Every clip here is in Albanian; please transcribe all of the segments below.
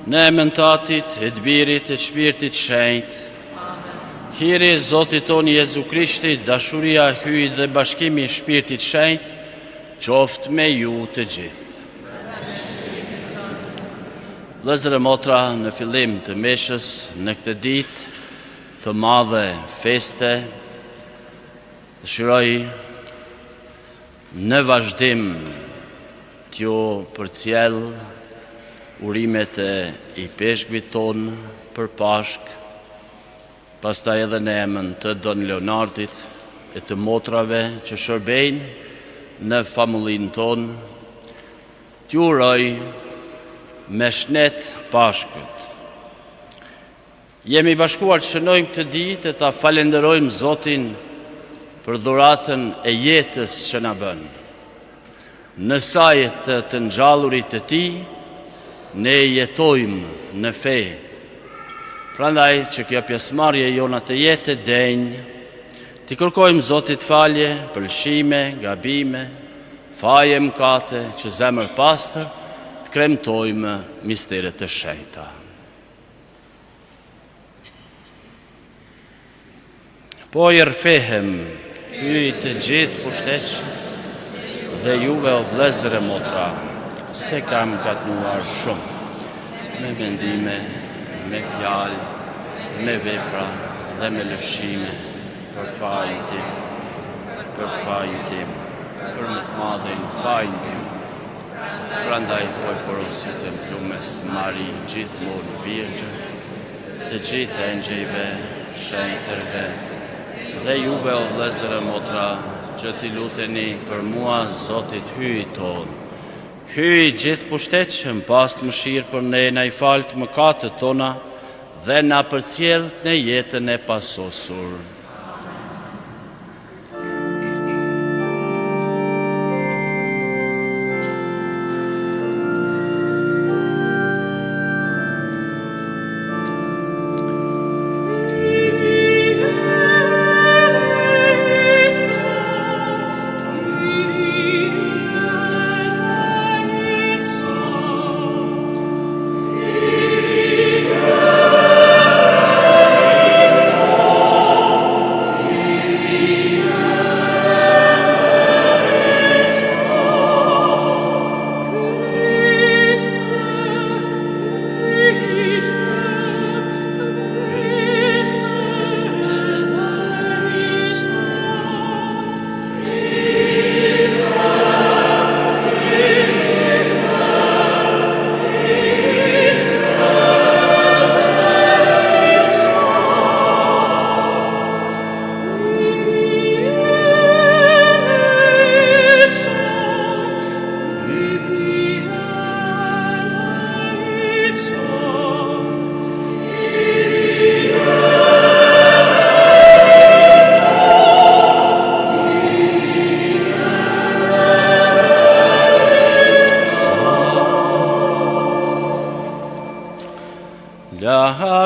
Në emrin të Atit, e të Birit, e të Shpirtit Shenjtë. Hiri Zotit tonë Jezu Krishti, dashuria, hyjë dhe bashkimi i Shpirtit Shenjtë, qoftë me ju të gjithë. Vëllezër e motra, në fillim të meshës, në këtë ditë të madhe feste, dëshiroj në vazhdim t'ju përcjell urimet e i peshkvit tonë për Pashk, pastaj edhe në emrin të Don Leonardit e të motrave që shërbejnë në familjinë tonë, t'ju uroj me shnet Pashkët. Jemi bashkuar të shënojmë këtë ditë e ta falenderojmë Zotin për dhuratën e jetës që na bën. Në sajt të ngjallurit të Tij, ne jetojmë në fe. Prandaj që kjo pjesëmarrje jona të jetë e denjë, t'i kërkojmë Zotit falje për lëshime, gabime, faje mëkate, që zemër pastër të kremtojmë misteret të shenjta. Po i rfehem, hyj të gjithë pushtetshëm dhe juve o vëllezër e motra, se kam gatnuar shumë, me mendime, me fjalë, me vepra dhe me lëshime, për fajin tim, për më të madhin fajin tim. Prandaj po e porosit e plumes Mari, gjithmonë Virgjë, të gjithë engjëjve, shenjtërve, dhe juve o vëllezër e motra, që t'i luteni për mua Zotit hyj tonë. Hyj gjithë pushtetshëm, pas të mëshirë për ne, na i falët mëkatet tona dhe na përcjellt në jetën e pasosur. Kyrie eleison,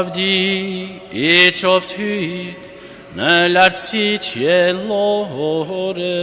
lavdi I qoftë hyt në lartësi qiellore.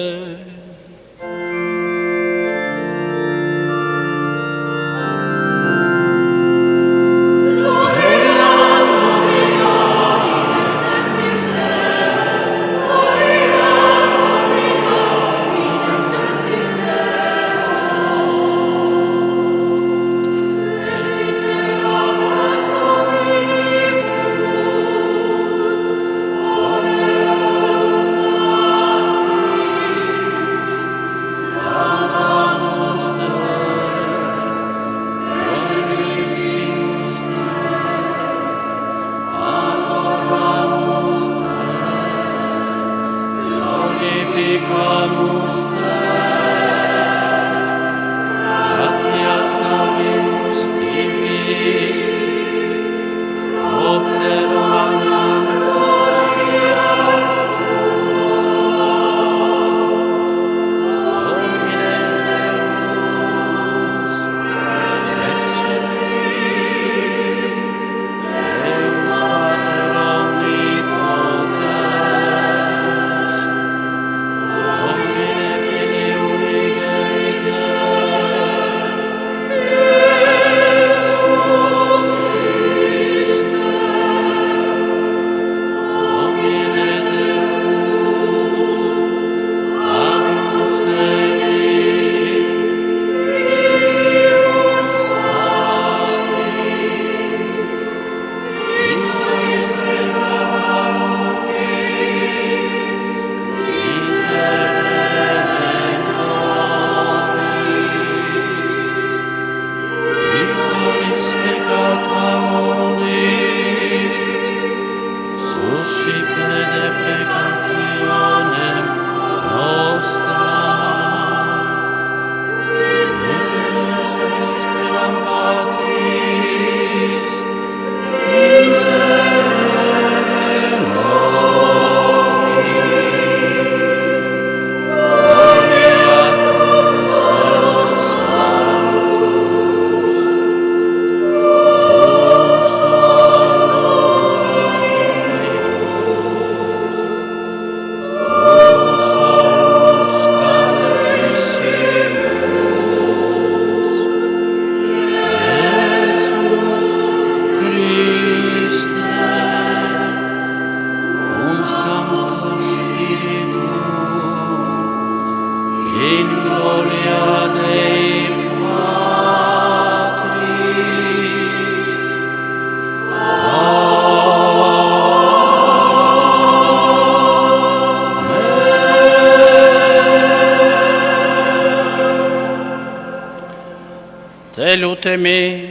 Te lutemi,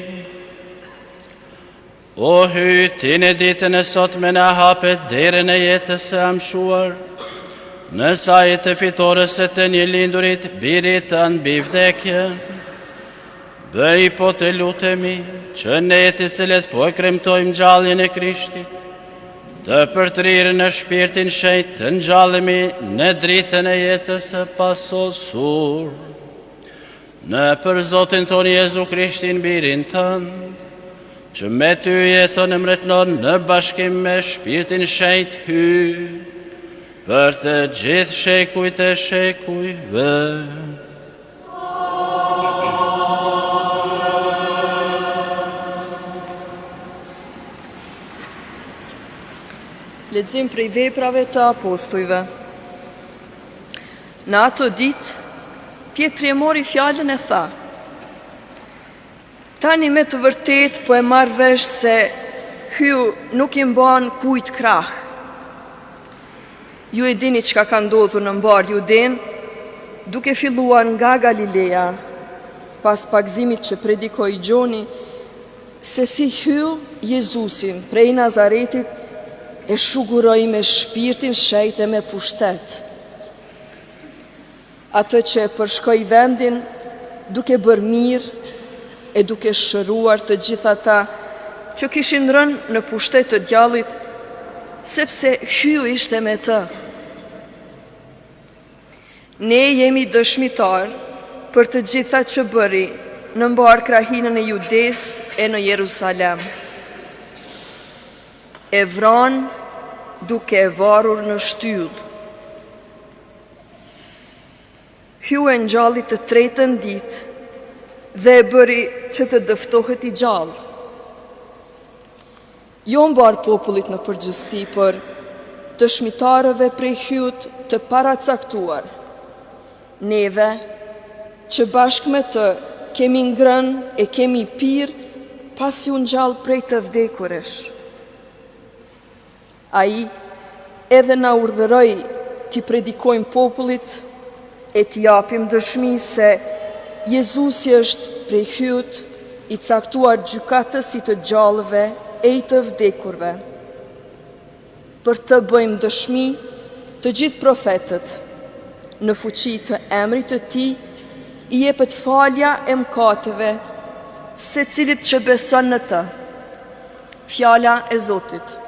o hytin e ditën e sot me na hapet derën e jetës së amshuar, në sajt e fitores e të një lindurit birit të mbi vdekjen. Bëj po te lutemi, që ne të cilët po e kremtojmë gjalljen e Krishtit, të përtrirë në shpirtin shenjt të ngjallemi në dritën e jetës së pasosur. Në për Zotin tonë Jezu Krishtin birin tënd, që me ty jeton e mretnon në bashkim me shpirtin shenjt hyj, për të gjithë shekujt e shekujve. Lexim prej Veprave të Apostujve. Në ato ditë, Pjetri e mori fjalën e tha: Tani me të vërtet po e marr vesh se hyu nuk I mban kujt krah. Ju e dini çka ka ndodhur në mbar Juden, duke filluar nga Galilea, pas pagzimit që predikoi Gjoni, se si hyu Jezusin prej Nazaretit e shuguroi me shpirtin shenjt e me pushtet. Atë që përshkoi vendin duke bërë mirë e duke shëruar të gjitha ata që kishin rënë në pushtet të djallit, sepse hyu ishte me të. Ne jemi dëshmitar për të gjitha që bëri në mbar krahinën e Judes e në Jerusalem. e vran duke e varur në shtyll. Hyu e ngjallit të tretën ditë dhe e bëri që të dëftohet i gjallë. Jo mbar popullit në përgjithësi, për dëshmitarëve prej hyut të paracaktuar. Neve, që bashkë me të kemi ngrënë e kemi pirë, pasi u ngjall prej të vdekuresh. Ai edhe na urdhëroi t'i predikojmë popullit e t'i japim dëshmi se Jezusi është prej hyut i caktuar gjykatës i të gjallëve e i të vdekurve. Për të bëjmë dëshmi të gjithë profetët, në fuqi të emrit të tij i jepet falja e mëkateve secilit që beson në të. Fjala e Zotit.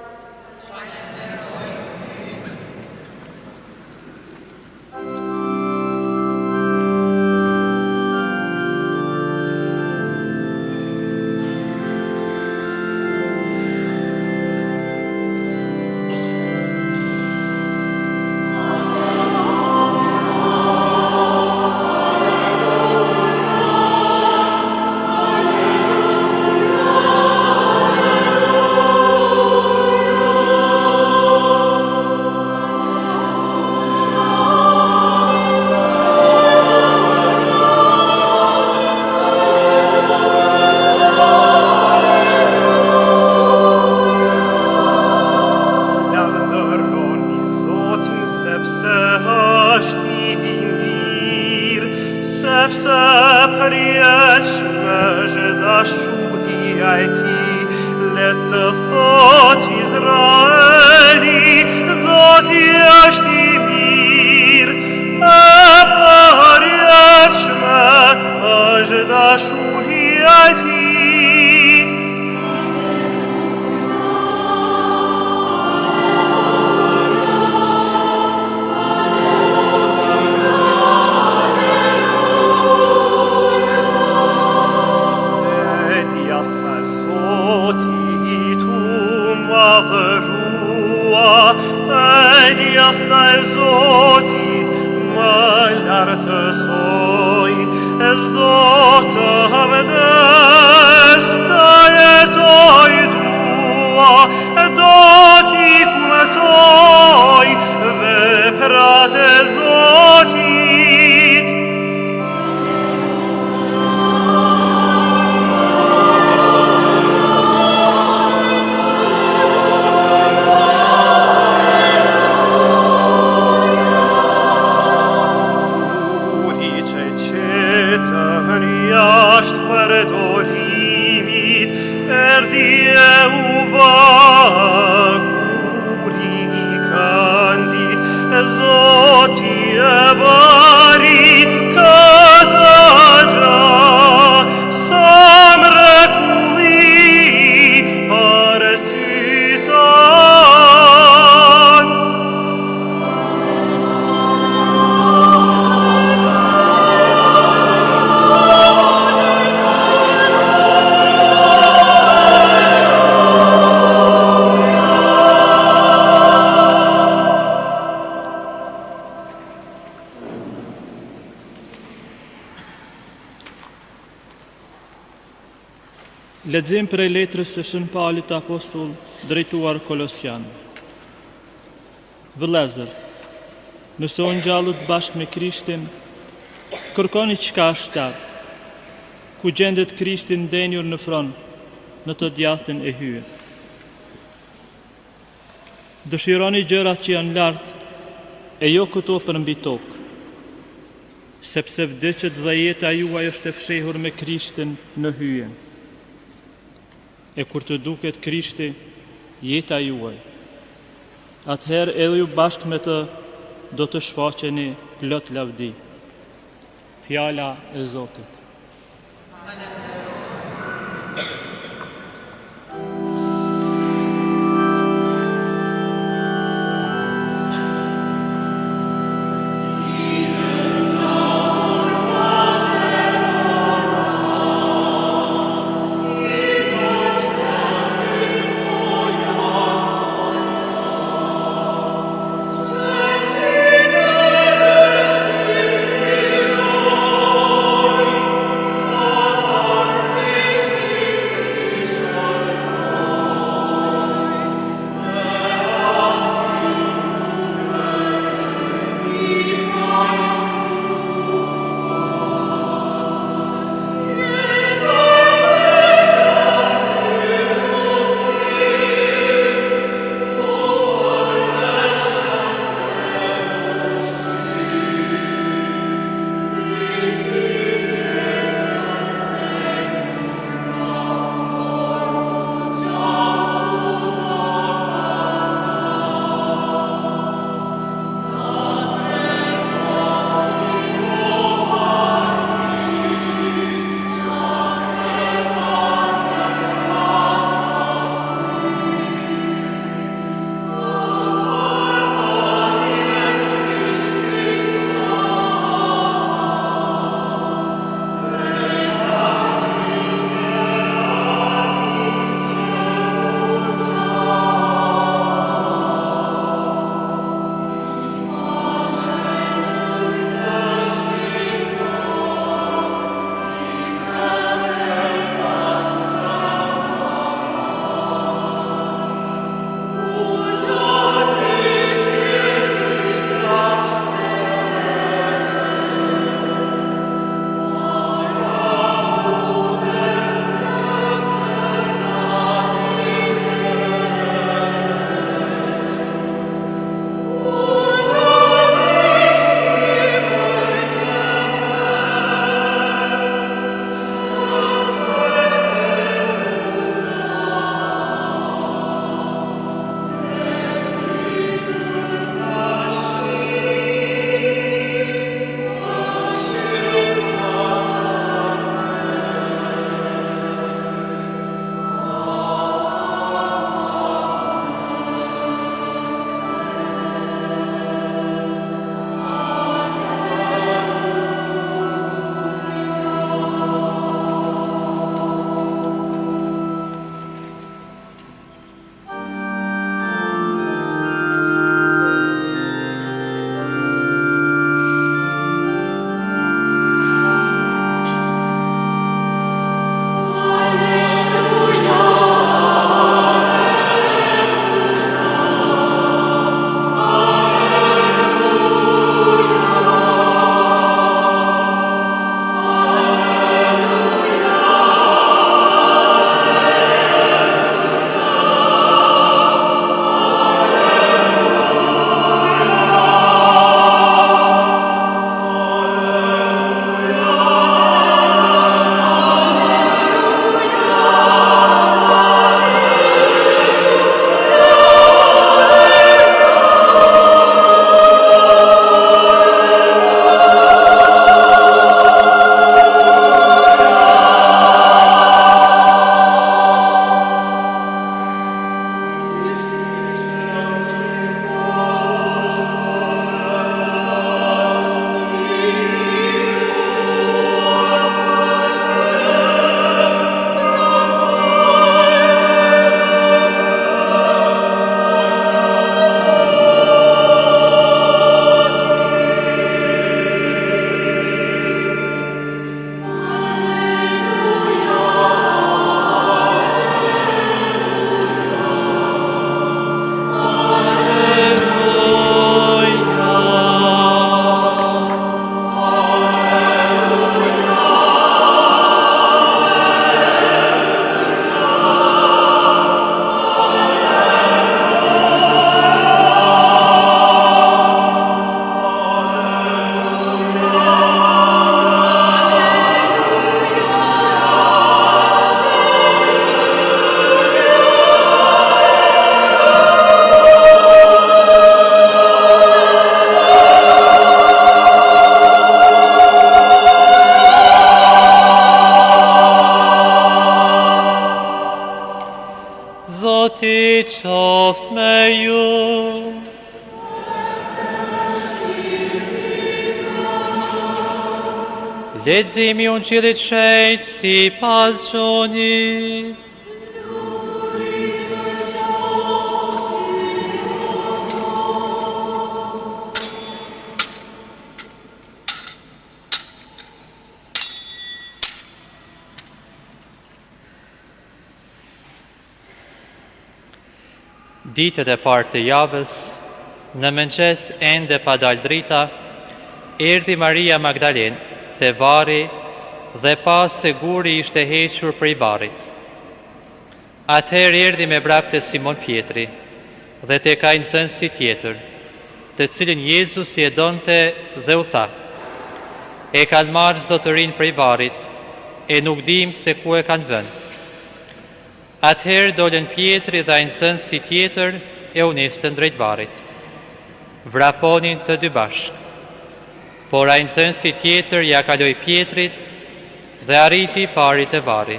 Lexim prej letrës së Shën Paulit Apostull drejtuar Kolosianëve. Vëllezër, nëse u ngjallët bashkë me Krishtin, kërkoni çka është qartë, ku gjendet Krishti ndenjur në fron, në të djathtën e hye. Dëshironi gjërat që janë lart, e jo këto për mbi tokë, sepse vdekjet dhe jeta juaj është e fshehur me Krishtin në hye. E kur të duket Krishti, jeta juaj, atëherë edhe ju bashkë me të do të shfaqeni plot lavdi. Fjala e Zotit. Zoti qoft me ju. Leximi unë qilit shejt si pas Gjoni. Ditët e parë të javës, në mëngjes ende pa dalë drita, erdhi Maria Magdalen te vari dhe pa se guri ishte hequr prej varit. Atëherë erdhi me vrapte Simon Pietri dhe te ka një nxënësi tjetër, të cilin Jezus i e donte dhe u tha: e kanë marrë zotërin prej varit, e nuk dim se ku e kanë vënë. Atëherë dolën Pietri dhe ai nxënësi tjetër e u nisën drejt varit. Vraponin të dy bashkë. Por ai nxënësi tjetër ja kaloi Pietrit dhe arriti pari te vari.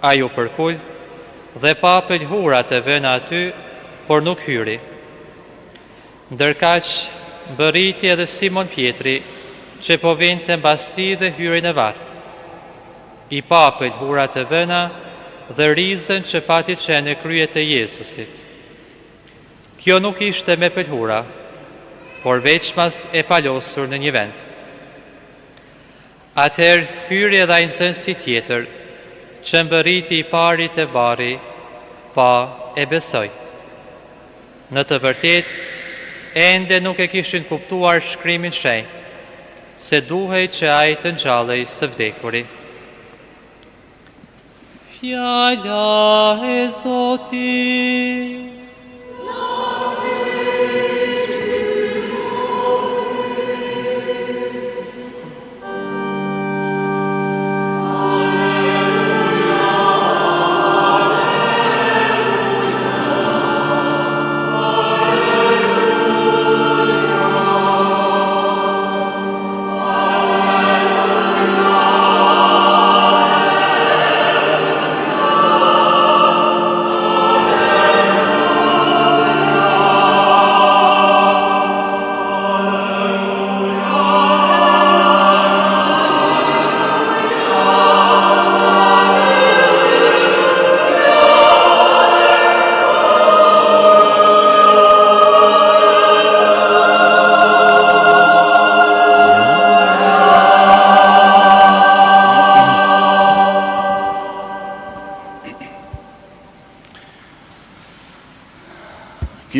Ai u përkul dhe pa pëlhurat e vëna aty, por nuk hyri. Ndërkaq bëriti edhe Simon Pietri, që po vinte mbas tij dhe hyri në var. I pa pëlhurat e vëna dhe rizën që pati qenë në kryet e Jezusit. Kjo nuk ishte me pëlhura, por veçmas e palosur në një vend. Atëherë hyri edhe ai nxënësi tjetër, që mbërriti i pari te vari, pa e besoi. Në të vërtetë, ende nuk e kishin kuptuar shkrimin shenjtë, se duhej që ai të ngjallej së vdekuri. Fjala e Zotit.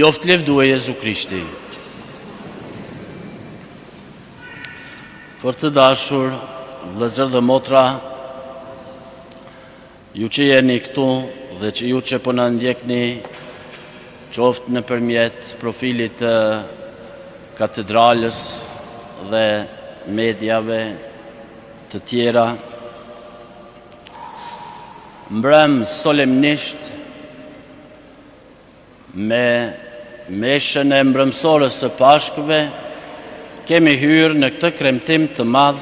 Qoftë levdu e Jezu Krishti. Për të dashur, vëllezër dhe motra, ju që jeni këtu dhe që ju që po na ndjekni, qoftë nëpërmjet profilit të katedralës dhe mediave të tjera, mbrëm solemnisht me meshën e mbrëmsorës së Pashkëve, kemi hyrë në këtë kremtim të madh,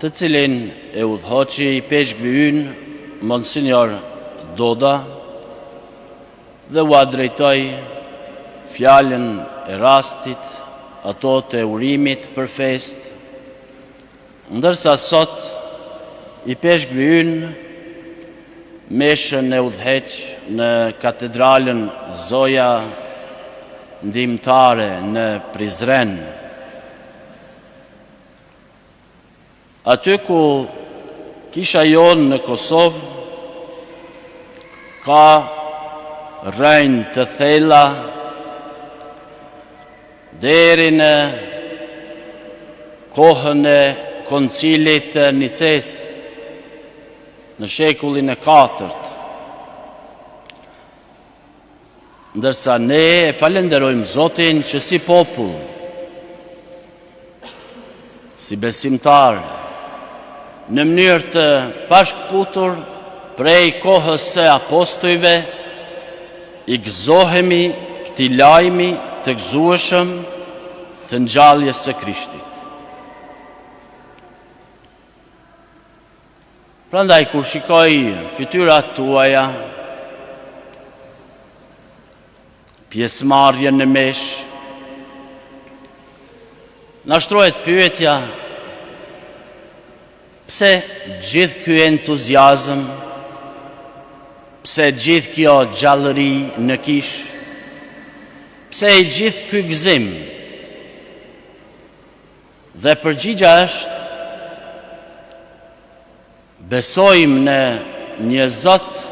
të cilin e udhëhoqi i peshkvi ynë, Monsignor Doda, dhe u drejtoi fjalën e rastit, ato të urimit për fest, ndërsa sot i peshkvi ynë meshën e udhëheq në katedralën Zoja Ndihmtare në Prizren. Aty ku kisha jonë në Kosovë, ka rrënjë të thella deri në kohën e koncilit të Nices, në shekullin e 4. Ndërsa ne e falenderojmë Zotin që si popull, si besimtar, në mënyrë të pashkputur prej kohës së apostujve, i gëzohemi këtij lajmi të gëzueshëm të ngjalljes së Krishtit. Prandaj kur shikoj fytyrat tuaja, pjesëmarrjen në mesh, na shtrohet pyetja, pse gjithë ky entuziazëm, pse gjithë kjo gjallëri në kish, pse i gjithë ky gëzim? Dhe përgjigja është, besojmë në një Zot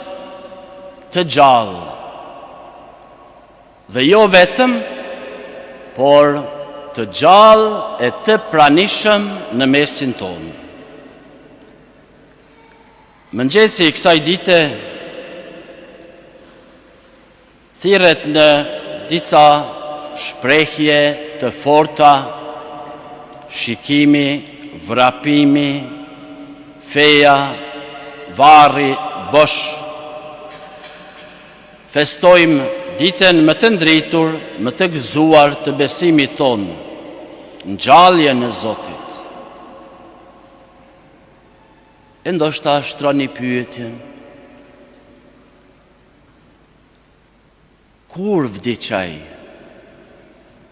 të gjallë, dhe jo vetëm, por të gjallë e të pranishëm në mesin tonë. Mëngjesi i kësaj dite thirret në disa shprehje të forta: shikimi, vrapimi, feja, varri, bosh. Festojmë ditën më të ndritur, më të gëzuar të besimit tonë, ngjalljen e Zotit. E ndoshta shtroni pyetjen: kur vdiq ai?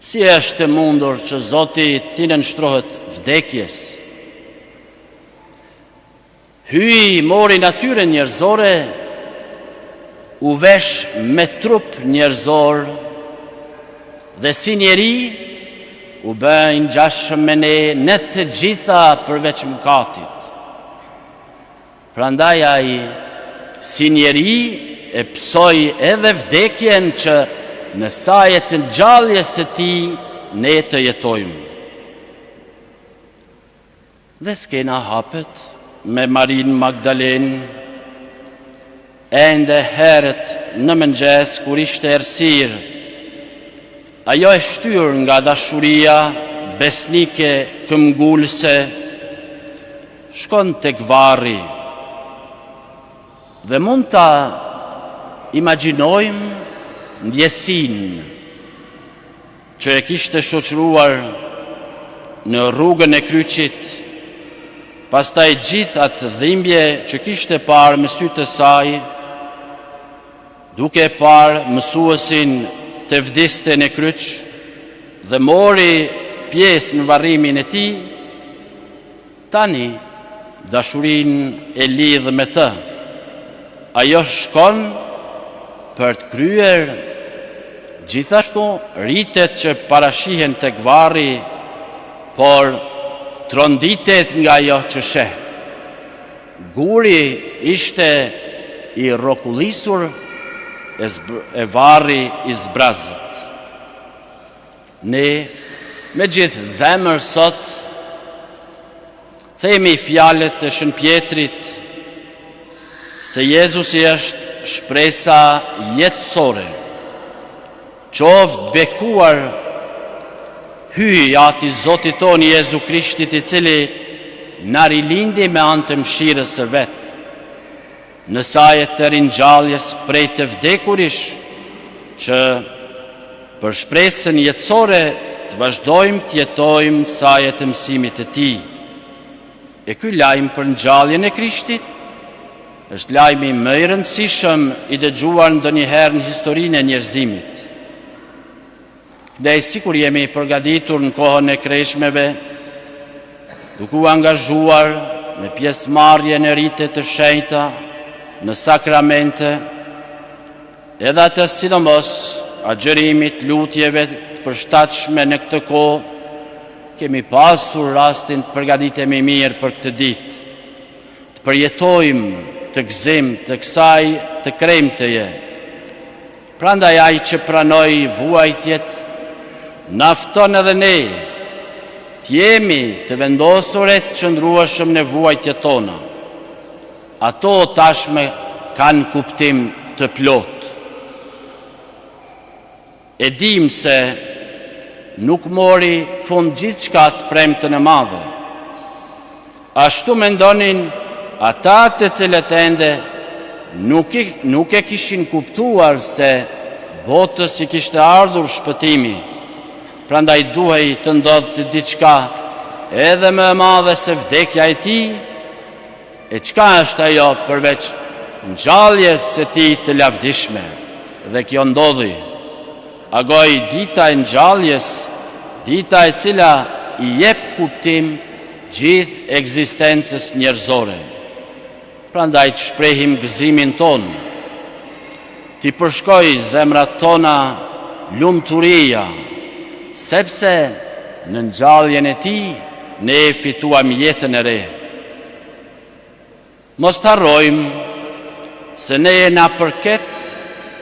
Si është e mundur që Zoti t'i nënshtrohet vdekjes? Hyi, mori natyrën njerëzore, u vesh me trup njerëzor, dhe si njeri u bë ngjashëm me ne në të gjitha përveç mëkatit. Prandaj ai, si njeri, e psoi edhe vdekjen që në saj të ngjalljes së tij ne të jetojmë. Dhe skena hapet me Marin Magdalen, ende herët në mëngjes kur ishte errësirë. Ajo e shtyr nga dashuria besnike këmbgulse, shkon tek varri. Dhe mund ta imagjinojmë ndjesinë që e kishte shoqëruar në rrugën e kryqit, pastaj gjithë atë dhimbje që kishte parë me sytë e saj, duke parë mësuesin të vdiste në kryq dhe mori pjesë në varrimin e tij. Tani dashurinë e lidh me të. Ajo shkon për të kryer, gjithashtu rritet që parashihen tek varri, por tronditet nga ajo që sheh. Guri ishte i rrokullisur, e varri i zbrazët. Ne me gjithë zemër sot themi fjalët e Shën Pjetrit se Jezusi është shpresa jetësore. Qoftë bekuar hyj ati Zotit tonë Jezu Krishtit, i cili na rilindi me anë të mëshirës së vet, në saj të ringjalljes prej të vdekurish, që për shpresën jetësore të vazhdojmë të jetojmë saj të mësimit të tij. E ky lajm për ngjalljen e Krishtit është lajmi më i rëndësishëm i dëgjuar ndonjëherë në historinë e njerëzimit. Dhe sikur jemi përgatitur në kohën e kreshmeve, duke u angazhuar me pjesëmarrje në rite të shenjta, në sakramente, edhe atë sidomos agjërimit, lutjeve të përshtatshme në këtë kohë, kemi pasur rastin të përgatitemi mirë për këtë ditë, të përjetojmë të gëzim të kësaj të kremtëje. Prandaj ai që pranoi vuajtjet, na fton edhe ne të jemi të vendosur e të qëndrueshëm në vuajtjet tona. Ato tashme kanë kuptim të plot. E dim se nuk mori fund gjithçka të premtën e madhe. Ashtu mendonin ata të cilët ende nuk e kishin kuptuar se botës i kishte ardhur shpëtimi. Prandaj duhej të ndodhte diçka edhe më e madhe se vdekja e tij. E çka është ajo përveç ngjalljes së tij të lavdishme? Dhe kjo ndodhi. agoj dita e ngjalljes, dita e cila i jep kuptim gjithë ekzistencës njerëzore. Prandaj të shprehim gëzimin ton, t'i përshkoj zemrat tona lumturia, sepse në ngjalljen e tij ne fituam jetën e re. Mos të harrojmë se ne e na përket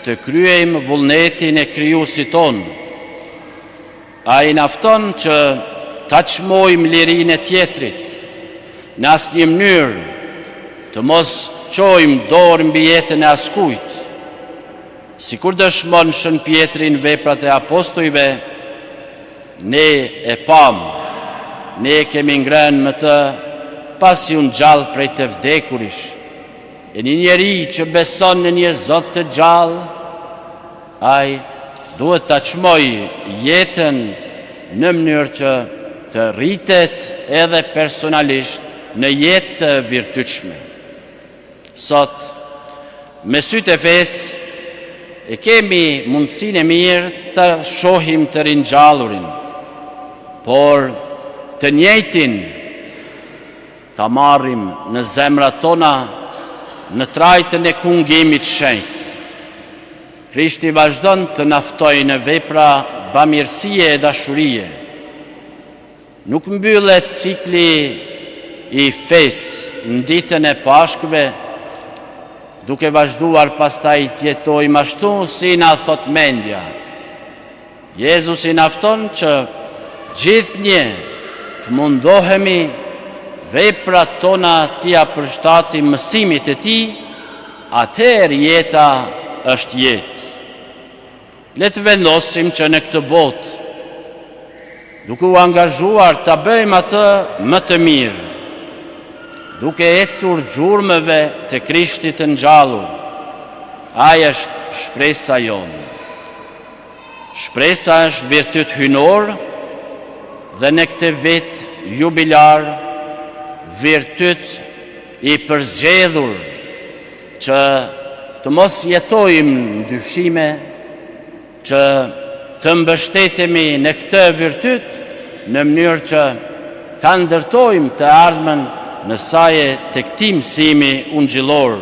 të kryejmë vullnetin e krijuesit ton. Ai na fton që ta çmojmë lirinë e tjetrit, në asnjë mënyrë të mos çojmë dorë mbi jetën e askujt. Sikur dëshmon Shën Pietri në Veprat e Apostujve, ne e pam, ne kemi ngrënë më të pasi unë gjallë prej të vdekurish, e një njeri që beson në një Zot të gjallë, ai duhet ta çmoj jetën në mënyrë që të rritet edhe personalisht në jetë të virtytshme. Sot, me sytë e fesë, e kemi mundësinë e mirë të shohim të ringjallurin, por të njëjtin ta marrim në zemrat tona në trajtën e kungimit shenjtë. Krishti vazhdon të na ftojë në vepra bamirësie e dashurie. Nuk mbyllet cikli i fesë në ditën e Pashkëve, duke vazhduar pastaj të jetojmë ashtu si na thot mendja. Jezusi na fton që gjithnjë të mundohemi veprat tona t'ia përshtatim mësimit e tij, atëherë jeta është jetë. Le të vendosim që në këtë botë, duke u angazhuar ta bëjmë atë më të mirë, duke ecur gjurmëve të Krishtit të ngjallur, ai është shpresa jonë. Shpresa është virtyt hynor dhe në këtë vit jubilar virtyt i përzgjedhur që të mos jetojmë në dyshime, që të mbështetemi në këtë virtyt në mënyrë që ta ndërtojmë të ardhmen në saje të këtij mësimi ungjillor,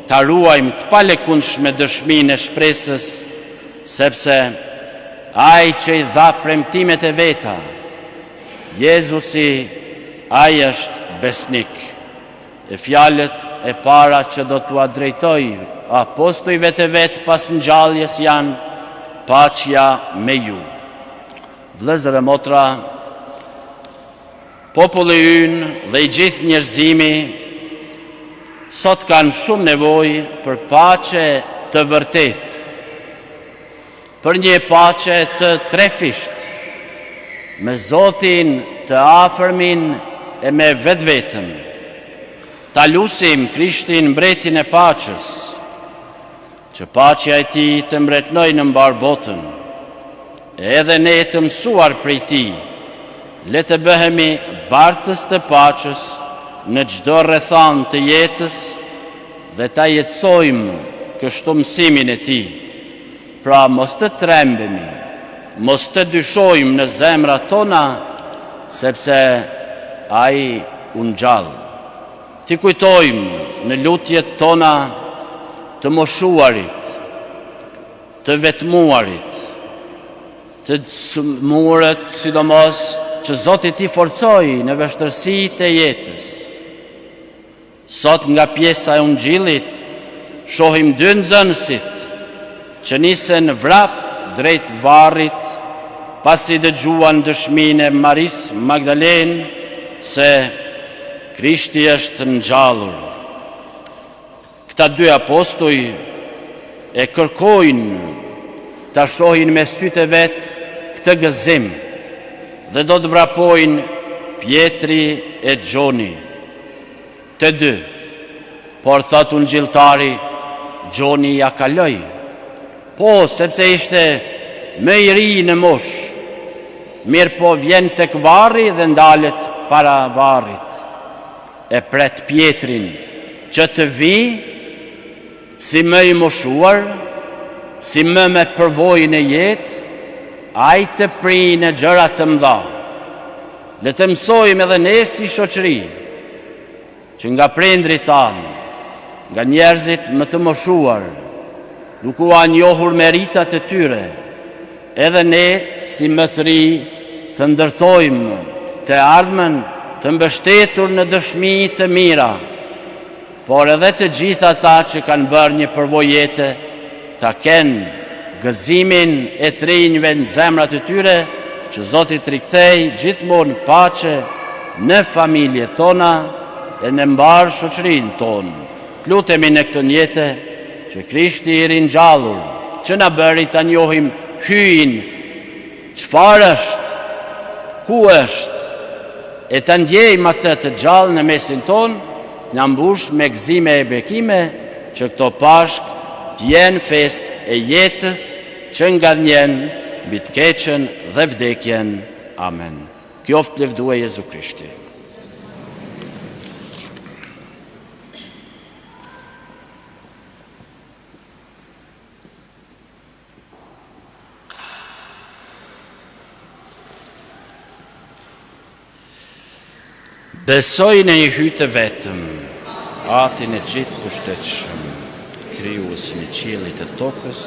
ta ruajmë të palekundshme dëshminë e shpresës, sepse ai që i dha premtimet e veta, Jezusi, ai është besnik. E fjalët e para që do t'u drejtoj apostujve të vetë pas ngjalljes janë: paqja me ju. Vëllezër e motra, populli ynë dhe i gjithë njerëzimi sot kanë shumë nevojë për paqe të vërtetë, për një paqe të trefisht, me Zotin të afërmin e me vetvetën. Ta lusim Krishtin mbretin e paqes, që paqja e tij të mbretnojë në mbar botën, edhe ne të mësuar prej tij, le të bëhemi bartës të paqes në çdo rrethant të jetës dhe ta jetësojmë kështu mësimin e tij. Pra mos të trembemi, mos të dyshojmë në zemrat tona, sepse ai u ngjall. Ti kujtojmë në lutjet tona të moshuarit, të vetmuarit, të smurët, sidomos që Zoti ti forcoi në vështërsitë e jetës. Sot nga pjesa e ungjillit shohim dy nxënësit që nisen vrap drejt varrit, pasi dëgjuan dëshminë e Maris Magdalen se Krishti është ngjallur. Këta dy apostuj e kërkojnë ta shohin me sytë e vet këtë gëzim dhe do të vrapojnë Pietri e Gjoni. Të dy, por thot ungjilltari, Gjoni ja kaloi. Po, sepse ishte më i ri në mosh, mirë po vjen tek varri dhe ndalet para varrit. E pret Pietrin që të vi si më i moshuar, si më me përvojën e jetë, ai të prinë e gjërat të mëdha. Le të mësojmë edhe ne si shoqëri, që nga prindrit tanë, nga njerëzit më të moshuar, duke u njohur meritat e tyre, edhe ne si më të ri të ndërtojmë të ardhmen të mbështetur në dëshmi të mira, por edhe të gjitha ata që kanë bërë një përvojë ta kenë gëzimin e të rinjve në zemrat e tyre, që Zoti të rikthej gjithmonë paqe në familje tona e në mbar shoqërinë tonë. Lutemi në këtë jetë që Krishti i ringjallur, që na bëri ta njohim hyjin, çfarë është, ku është, e të ndjejmë atë të gjallë në mesin tonë, në mbush me gëzime e bekime, që këto pashk t'jenë fest e jetës që nga dhënjen, mbi të keqen dhe vdekjen. Amen. Qoftë lëvduar Jezu Krishti. Besoj në një hyjë të vetëm, Atin e gjithë pushtetshëm, krijuesin e qiellit e tokës,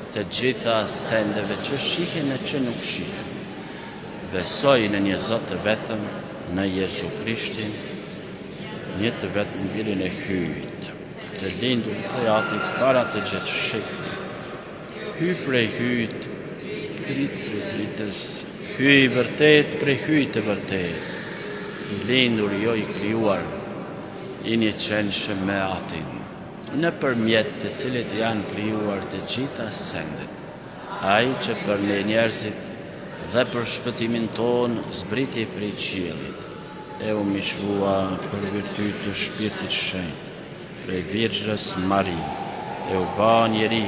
të gjitha sendeve që shihen e që nuk shihen. Besoj në një Zot të vetëm, në Jezu Krishtin, një të vetëm Birin e hyjt, të lindur prej Atit para të gjithë shekujve. Hyj prej hyjt, dritë prej dritës, hyj vërtet prej hyjt të vërtet, i lindur jo i krijuar, i një qenshëm me Atin, në përmjet të cilit janë krijuar të gjitha sendet, ai që për ne njerëzit dhe për shpëtimin tonë zbriti prej qiellit, e u mishrua për virtyt të Shpirtit Shenjtë, prej Virgjës Mari, e u ba njeri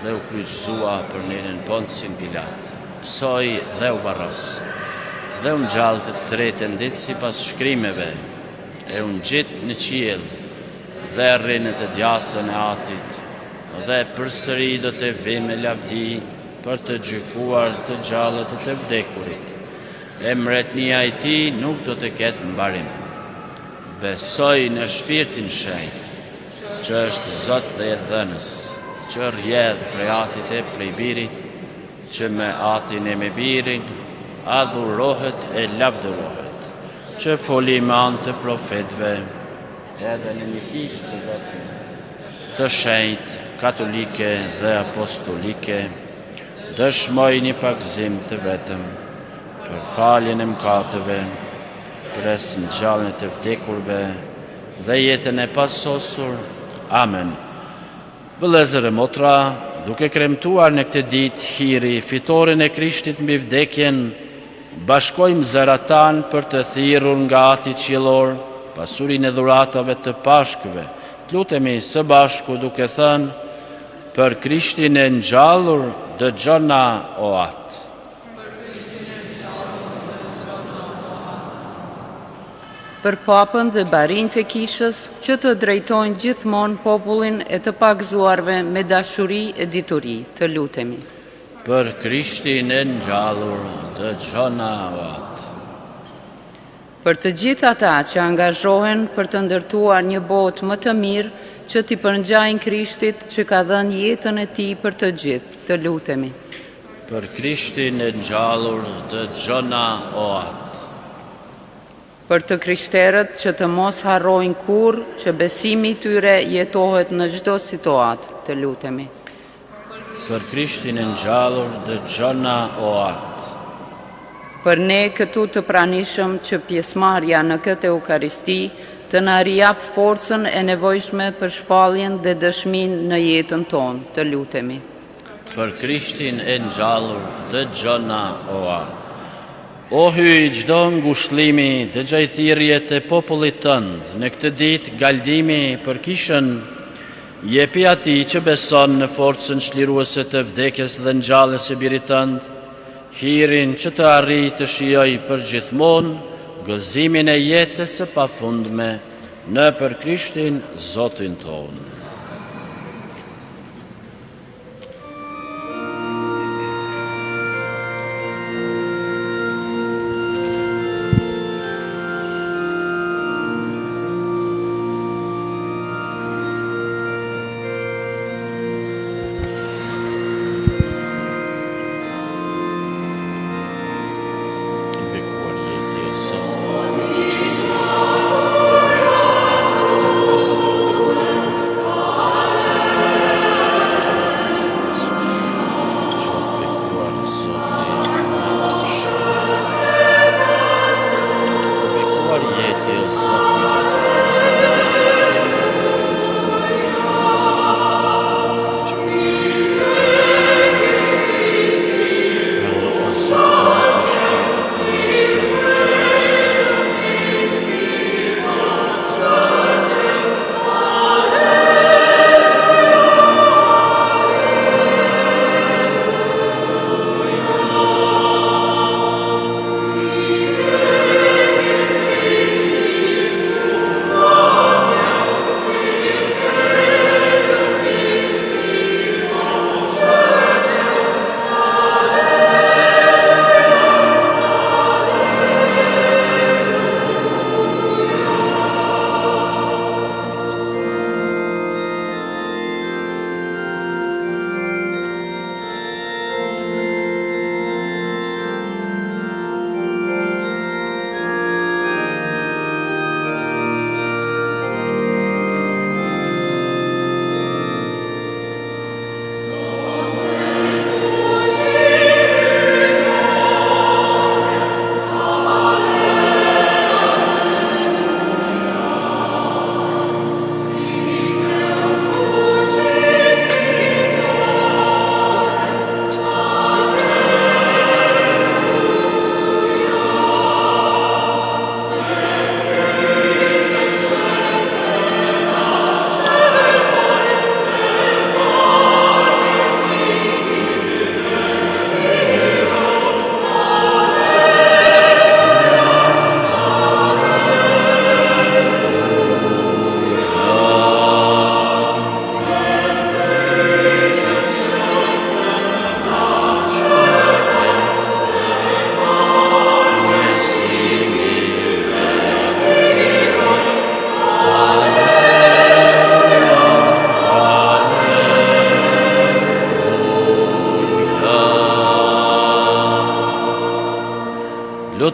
dhe u kryqëzua për nenën Poncin Pilat, psoi dhe u varros, dhe unë gjallë të tretën ditë si pas shkrimeve, e unë gjitë në qiell, dhe rrinë të djathën e Atit, dhe përsëri do të vi me lavdi për të gjykuar të gjallët e të vdekurit. Emretnia e Tij nuk do të ketë mbarim. Besoj në Shpirtin Shenjtë, që është Zot dhe e dhënës, që rrjedh prej Atit e prej Birit, që me Atin e me Birin adhurohet e lavdërohet, që foli me anë të profetëve, edhe në një kishë të vetëm, të shenjtë, katolike dhe apostolike, dëshmoj një pagëzim të vetëm, për faljen e mëkateve, për ngjalljen e të vdekurve dhe jetën e pasosur. Amen. Vëllezër e motra, duke kremtuar në këtë ditë hiri fitoren e Krishtit mbi vdekjen, bashkojmë zërat tanë për të thirrur nga Ati qiellor pasurinë e dhuratave të pashkëve. Lutemi së bashku duke thënë: për Krishtin e ngjallur, dëgjona o Atë. Për papën dhe barinjtë e kishës, që të drejtojnë gjithmonë popullin e të pagëzuarve me dashuri e dituri, të lutemi. Për Krishtin e ngjallur, dëgjona o Atë. Për të gjithë ata që angazhohen për të ndërtuar një botë më të mirë, që t'i përngjajnë Krishtit që ka dhënë jetën e Tij për të gjithë, të lutemi. Për Krishtin e ngjallur, dëgjona o Atë. Për të krishterët që të mos harrojnë kurrë që besimi i tyre jetohet në çdo situatë, të lutemi. Për Krishtin e ngjallur, dëgjona o Atë. Për ne këtu të pranishëm që pjesëmarrja në këtë Eukaristi të na rijap forcën e nevojshme për shpalljen dhe dëshminë në jetën tonë, të lutemi. Për Krishtin e ngjallur, dëgjona o Atë. O hyj çdo ngushëllimi dhe gjajthirrjet e popullit tënd, në këtë ditë galdimi për kishën, jepi atij që beson në forcën çliruese të vdekjes dhe ngjalljes së birit tënd, hirin që të arrijë të shijoj për gjithmonë gëzimin e jetës së pafundme në për Krishtin Zotin tonë.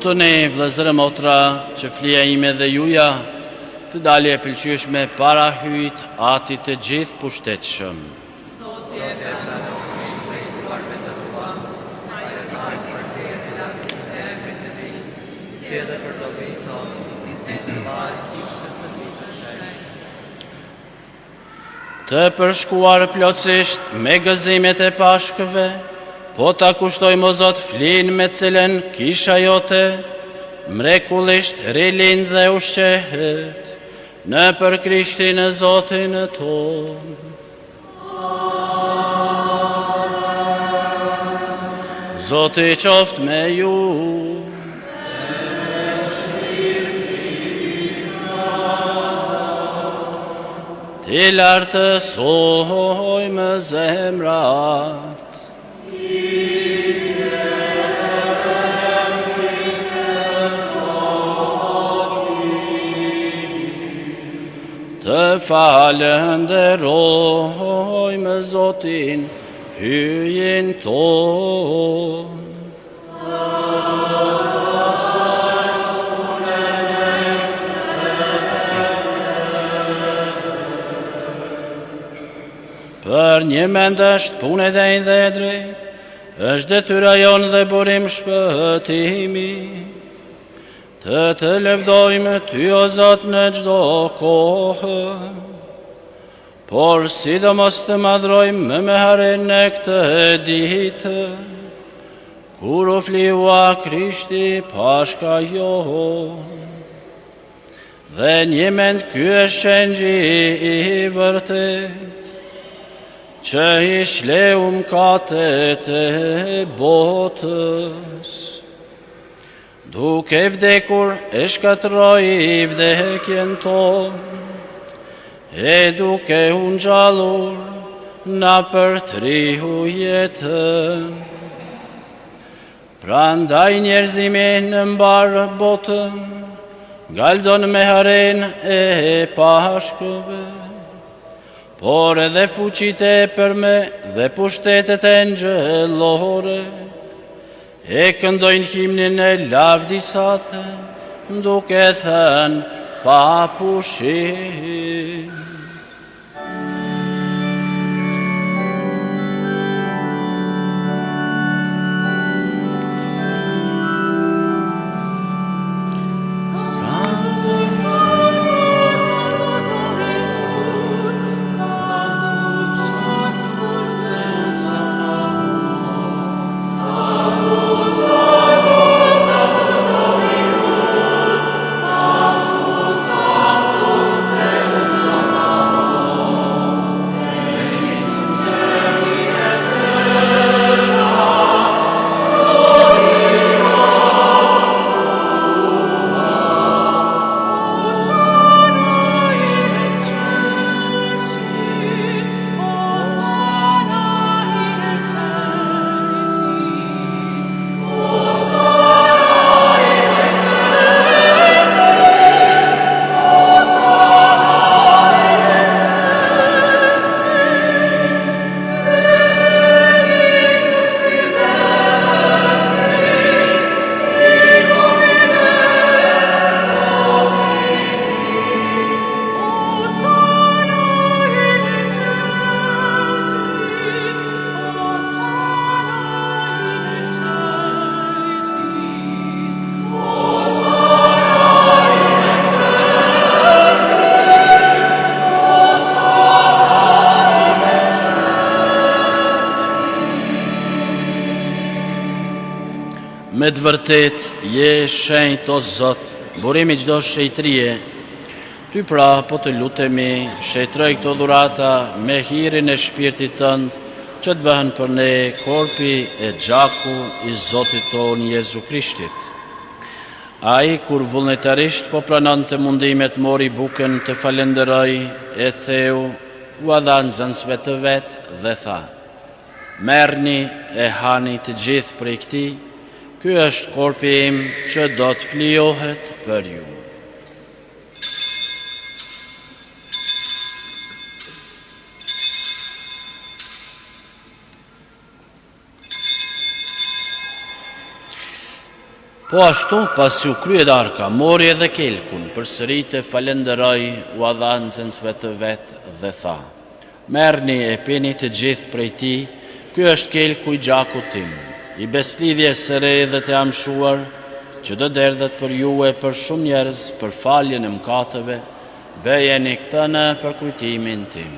Lutuni, vëllezër e motra, që flija ime dhe juja të dalë e pëlqyeshme para hyjt Atit të gjithë pushtetshëm. Të përshkuar plotësisht me gëzimet e Pashkëve, po ta kushtojmë o Zot flinë me cilën kisha jote, mrekullisht rilind dhe ushqehet, në për Krishtin e Zotin e tonë. Zoti qoftë me ju. Ti lartësojmë zemrat. Të falenderojmë Zotin, hyjin tonë. Për një mend është punë e denjë dhe e drejtë, është detyra jonë dhe burim shpëtimi, të lëvdojmë ty o Zot në çdo kohë, por sidomos të madhrojmë me haren në këtë ditë, kur u fliua Krishti Pashka jonë. Dhe një mend ky është shëngji i vërtet, që i shleu mëkatet e botës. Duke vdekur e shkatërroi vdekjen tonë, e duke u ngjallur na përtrihu jetën. Prandaj njerëzimi në mbar botën ngaldon me haren e Pashkëve, por edhe fuqit e përme dhe pushtetet e ngjellore e këndojnë himnin e lavdisate, duke thënë pa pushim. Me të vërtet, je shenjt o Zot, burimi çdo shejtërie. Ty pra, po të lutemi, shejtroj këto dhurata me hirin e shpirtit tënd, që të bëhen për ne korpi e gjaku i Zotit tonë Jezu Krishtit. Ai, kur vullnetarisht po pranon të mundimet, mori bukën të falenderoj, e theu, u dha nxënësve të vet dhe tha: merrni e hani të gjithë prej këtij, ky është korpi im që do të flijohet për ju. Po ashtu, pas u krye darka, mori edhe kelkun, përsërite falenderoi u dha nxënësve të vetë dhe tha: Merrni e pini të gjithë prej tij, ky është kelku i gjakut tim, i beslidhjes së re dhe të amshuar, që do derdhet për ju e për shumë njerëz për faljen e mëkateve, bëjeni këtë në përkujtimin tim.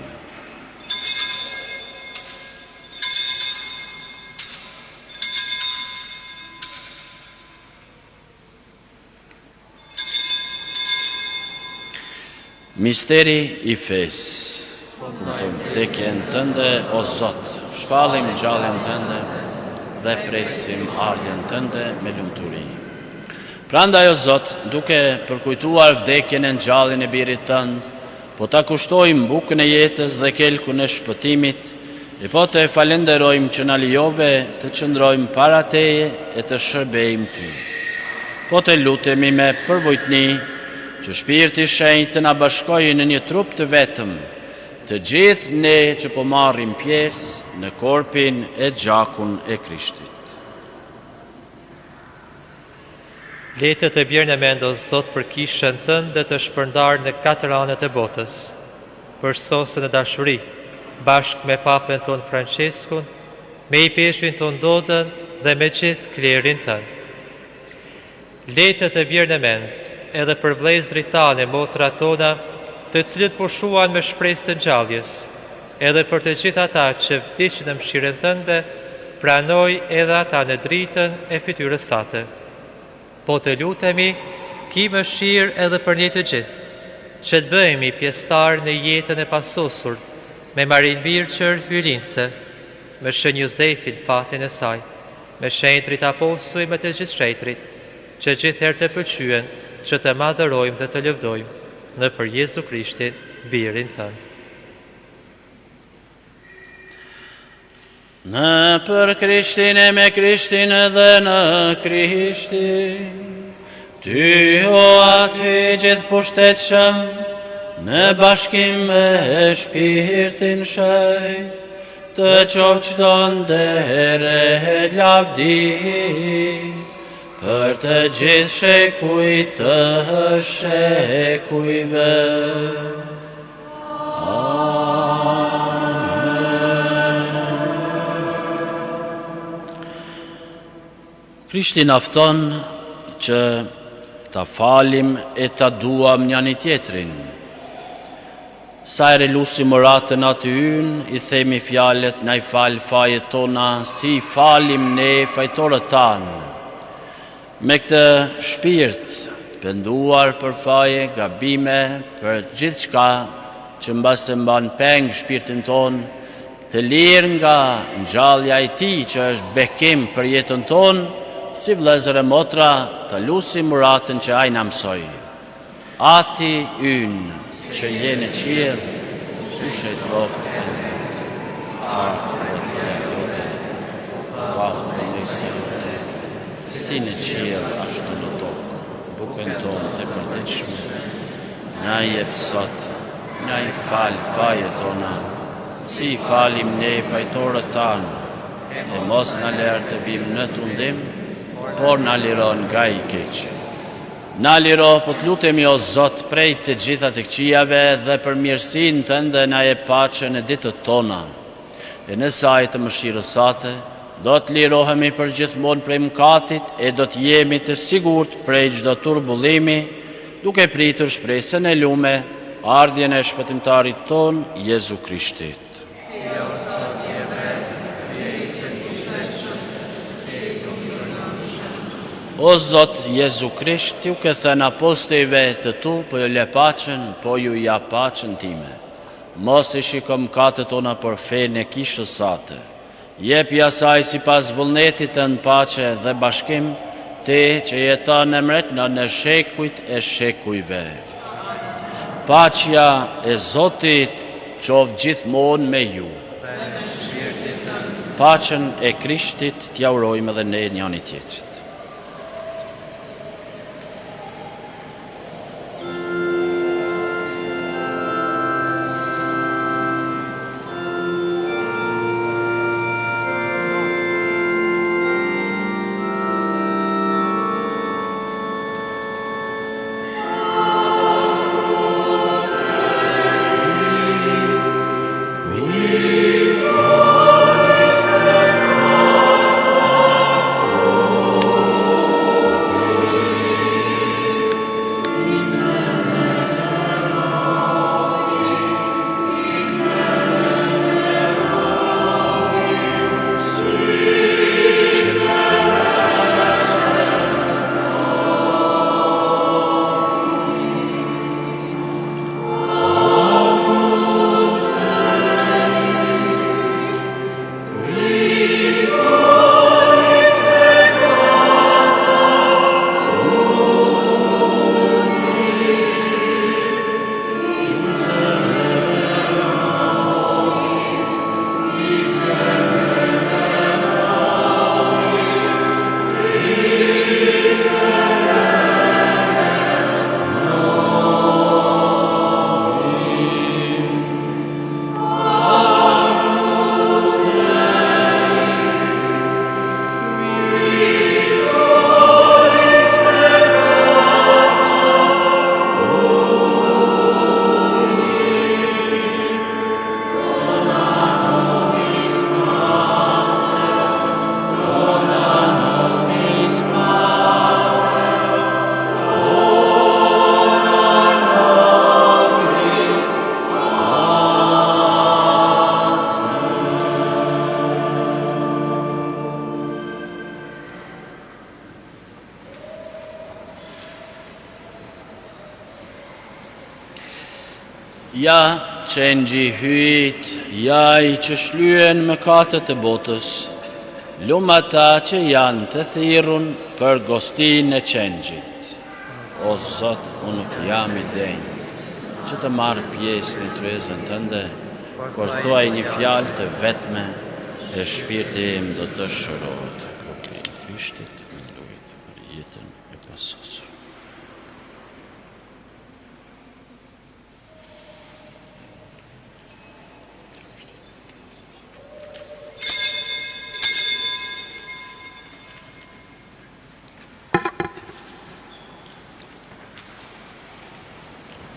Misteri i fesë. Të vdekjen tënde, o Zot, shpallim gjalljen tënde dhe presim ardhjen tënde me lumturi. Prandaj, o Zot, duke përkujtuar vdekjen e ngjalljen e birit tënd, po ta kushtojmë bukën e jetës dhe kelkun e shpëtimit, e po të falenderojmë që na lijove të qëndrojmë para Teje e të shërbejmë Ty. Po të lutemi me përvojtni që Shpirti i Shenjtë të na bashkojë në një trup të vetëm, të gjithë ne që po marrim pjesë në korpin e gjakun e Krishtit. Letë të bjerë në mendo, Zot, për kishën tënde të shpërndarë në 4 anët e botës, për sosën e dashuri, bashkë me papën tonë Franceskun, me i peshvin tonë Dodën dhe me gjithë klerin tënd. Letë të bjerë në mend, edhe për vlezërit tanë e motra tona, të cilët po shuan me shpresë të ngjalljes, edhe për të gjithë ata që vdiqën në mëshirën tënde, pranoj edhe ata në dritën e fytyrës tate. Po të lutemi, ki mëshirë edhe për ne të gjithë, që të bëhemi pjesëtar në jetën e pasosur, me Marin Birqër hylinse, me Shën Jozefin fatin e saj, me shenjtrit apostuj me të gjithë shetrit, që gjithëherë të pëlqyen, që të madhërojmë dhe të lëvdojmë në për Jezu Krishtin, birin tënd. Në për Krishtin e me Krishtin dhe në Krishtin, Ty o aty gjithë pushtetshëm, në bashkim me Shpirtin Shëjt, të qoftë çdo ndere lavdi, për të gjithë shekujt të shekujve. Krishti na fton që ta falim e ta duam njani tjetrin. Sa e lusim oratën aty ynë, i themi fjalët, na i fal fajet tona, si i falim ne fajtorët tanë. Me këtë shpirt, penduar për faje, gabime, për gjithë qka që mbase mban peng shpirtin ton, të lirë nga ngjallja e Tij që është bekim për jetën ton, si vëllezër e motra të lusim muratën që ai na mësoi. Ati ynë që je në qiell, kushet loftë e lehtë, artë dhe të lejote, paftë dhe njëse jote, si në qiell ashtu në tokë, bukën tonë të përditshme, na jep sot, na i fal fajet tona, si i falim ne fajtorët tanë, e mos na lërë të bim në tundim, por na liron nga i keqë. Na liro, po të lutemi o Zot prej të gjitha të këqijave dhe për mirësinë tënde na jep paqen e ditët tona. E në saj të mëshirës sate, do të lirohemi për gjithmonë prej mëkatit e do të jemi të sigurt prej çdo turbullimi, duke pritur shpresën e lume, ardhjen e shpëtimtarit ton, Jezu Krishtit. O Zot Jezu Krisht, ju ke thënë apostujve të tu, po ju le paqen, po ju ja paqen time. Mos i shiko mëkatet tona për fenë e kishës sate. Jepi asaj sipas vullnetit të në paqe dhe bashkim, ti që jeton në mretna në shekujt e shekujve. Paqja e Zotit qoftë gjithmonë me ju. Paqen e Krishtit t'ja urojmë edhe ne njëri tjetrit. Ja qengji hyjt, ja I që shlyen mëkatet e botës, lumë ata që janë të thirrun për gostin e qengjit. O Zot, unë nuk jam I denjë që të marrë pjesë në tryezën tënde, por thuaj një fjalë të vetme e shpirti im do të dëshirohet. Kopri I Krishtit, lutje për jetën e pasosur.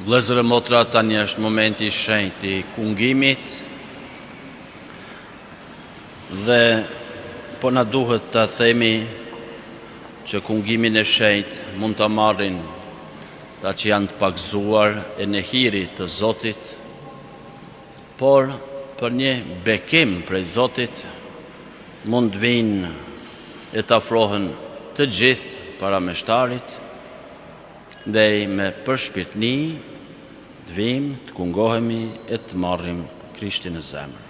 Vëllezër e motra, tani është momenti I shenjtë I kungimit dhe po na duhet të themi që kungimin e shenjtë mund të marrin ta që janë të pagzuar e nehirit të Zotit, por për një bekim prej Zotit mund vinë e të afrohen të gjithë para meshtarit dhe me përshpirtni të vim, të kungohemi e të marrim Krishtin në zemër.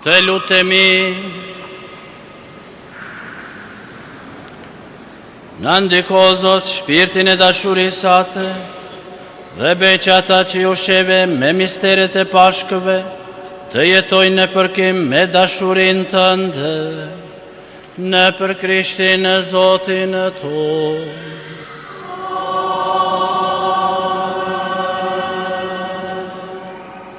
Të lutemi. Në ndiko, Zot, shpirtin e dashurisë atë, dhe bëj që ata që ju sheve me misteret e Pashkëve, të jetojnë në përkim me dashurin tënde, në për Krishtin e Zotin e tonë.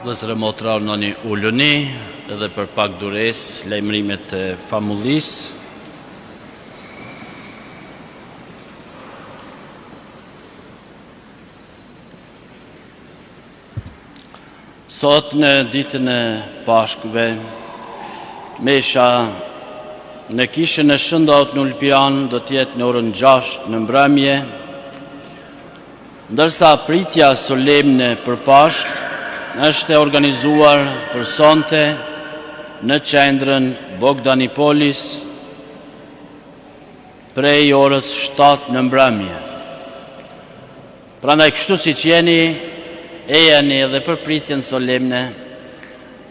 Vëllezër e motra, urnoni uluni edhe për pak dures lajmërimet e famullisë. Sot në ditën e Pashkëve, mesha në kishën e Shëndot në Ulpian do t'jetë në orën 6 në mbrëmje, ndërsa pritja solemne për Pashkë është e organizuar për sonte në qendrën Bogdanipolis prej orës 7 në mbrëmje. Prandaj kështu si që jeni, e jeni edhe për pritjen solemne,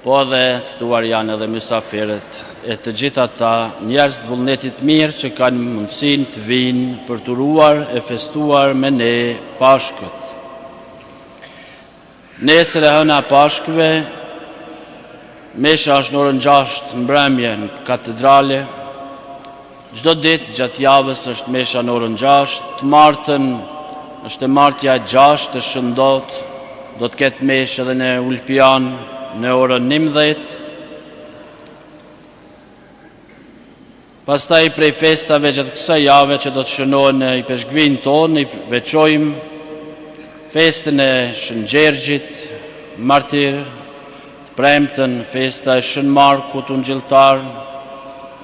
po edhe të ftuar janë edhe mysafirët e të gjitha ta njerëz të vullnetit mirë që kanë mundësin të vinë për të ruar e festuar me ne Pashkët. Nesër e hëna Pashkëve, mesha është në orën 6 në mbrëmje në katedrale, çdo ditë gjatë javës është mesha në orën 6, të martën është e martja 6 të Shëndot, do të ketë meshë edhe në Ulpian në orën 11. Pastaj prej festave gjatë kësaj jave që do të shënohen në i peshkvin tonë, i veçojmë festën e Shën Gjergjit, martir, të premtën, festa e Shën Markut Ungjilltar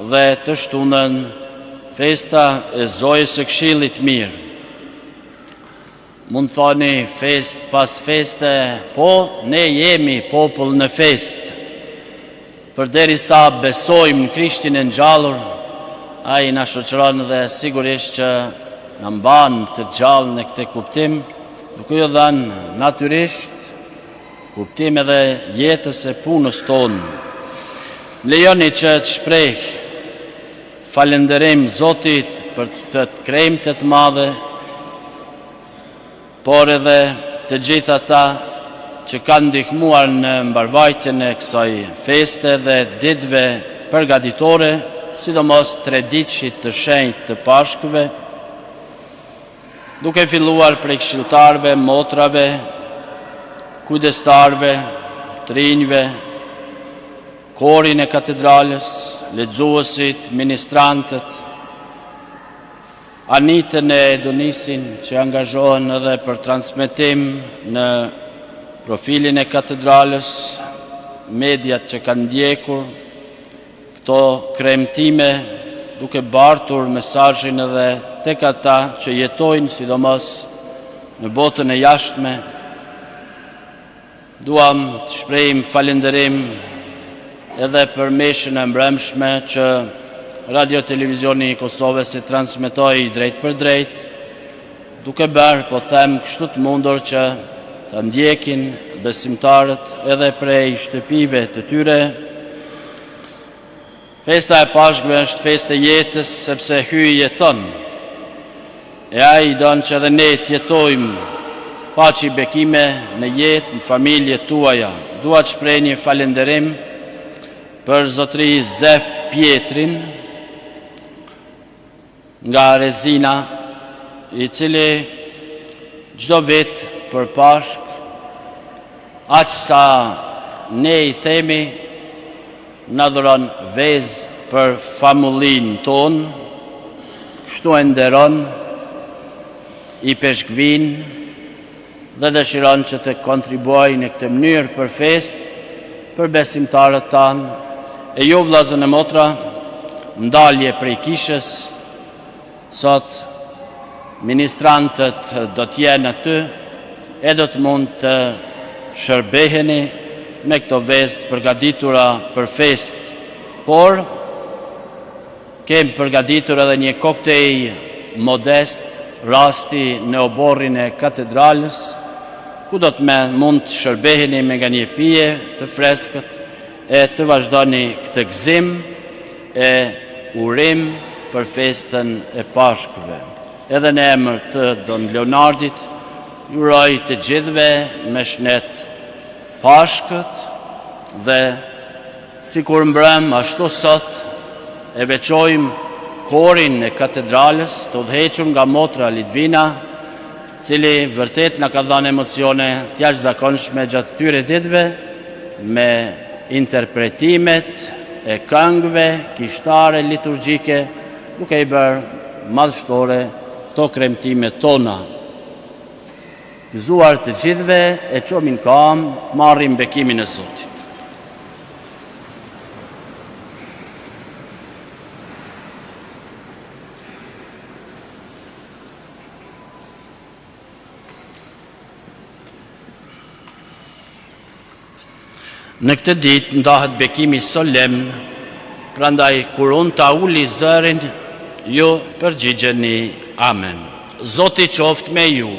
dhe të shtunën festa e Zojës së Këshillit Mirë. Mund thoni fest pas feste, po ne jemi popull në fest. Përderisa besojmë në Krishtin e ngjallur, ai na shoqëron dhe sigurisht që na mban të gjallë në këtë kuptim, duke ju dhënë natyrisht kuptim edhe jetës e punës tonë. Lejoni që të shpreh falënderim Zotit për të kremtë të madhe, por edhe të gjitha ta që kanë ndihmuar në mbarvajtjen e kësaj feste dhe ditëve përgatitore, sidomos 3 ditëshit të shenjtë të Pashkëve, duke filluar prej këshilltarëve, motrave, kujdestarëve, trinjve, korin e katedrales, lexuesit, ministrantët, anitën e Donisin që angazhohen edhe për transmetim në profilin e katedrales, mediat që kanë ndjekur këto kremtime, duke bartur mesazhin edhe tek ata që jetojnë sidomos në botën e jashtme. Duam të shprehim falënderim edhe për meshën e mbrëmshme që Radio Televizioni i Kosovës e transmetoi drejt për drejt, duke bërë, po them, kështu të mundur që të ndjekin besimtarët edhe prej shtëpive të tyre. Festa e Pashkëve është festë e jetës, sepse Hyj jeton. E ai don që edhe ne të jetojmë paqi bekime në jetë, në familjet tuaja. Dua të shpreh një falënderim për zotëri Zef Pjetrin nga Rezina, i cili çdo vit për Pashkë, aq sa ne i themi, na dhuron vezë për famullinë tonë, kështu e nderon, i peshkvin dhe dëshiron që të kontribuoj në këtë mënyrë për fest, për besimtarët tanë, e ju vëllezër e motra, ndalje prej kishës, sot ministrantët do t'jenë aty, e do të mund të shërbeheni me këto vezë përgatitura për fest, por kem përgatitur edhe një koktej modest, rasti në oborrin e katedralës, ku do të mund të shërbeheni me nga një pije të freskët, e të vazhdoni këtë gëzim e urim për festën e Pashkëve. Edhe në emër të Don Leonardit, ju uroj të gjithëve me shnet Pashkët dhe si kur mbrëm ashtu sot e veçojmë korin e katedralës të udhëhequr nga motra Litvina, cili vërtet në ka dhënë emocione të jashtëzakonshme gjatë këtyre ditëve me interpretimet e këngëve kishtare liturgjike, duke i bërë madhështore to kremtimet tona. Gëzuar të gjithëve e çomin kam, marrim bekimin e Zotit. Në këtë ditë ndahet bekimi solemn, prandaj kur unë ta uli zërin, ju përgjigjeni amen. Zoti qoftë me ju.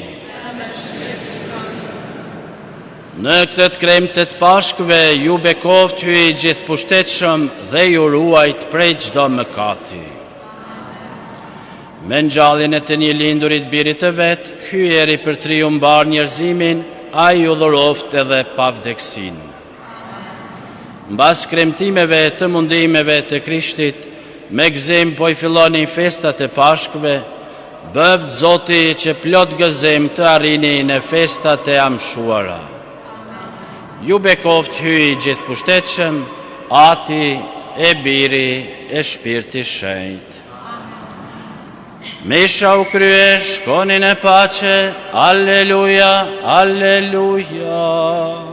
Në këtë kremtë të Pashkëve ju bekoft hyj gjithë pushtetshëm dhe ju ruajt prej çdo mëkati. Me ngjalljen e të një lindurit birit të vet, hyjeri për triumbar njerëzimin, ai ju dhuroft edhe pavdeksin. Mbas kremtimeve të mundimeve të Krishtit, me gëzim po i filloni festat e Pashkëve, bëft Zoti që plot gëzim të arrini në festat e amshuara. Ju bekoft hyj gjithë pushtetshëm, Ati e Biri e Shpirti Shenjtë. Misha u krye, shkonin e pace, Alleluja, Alleluja.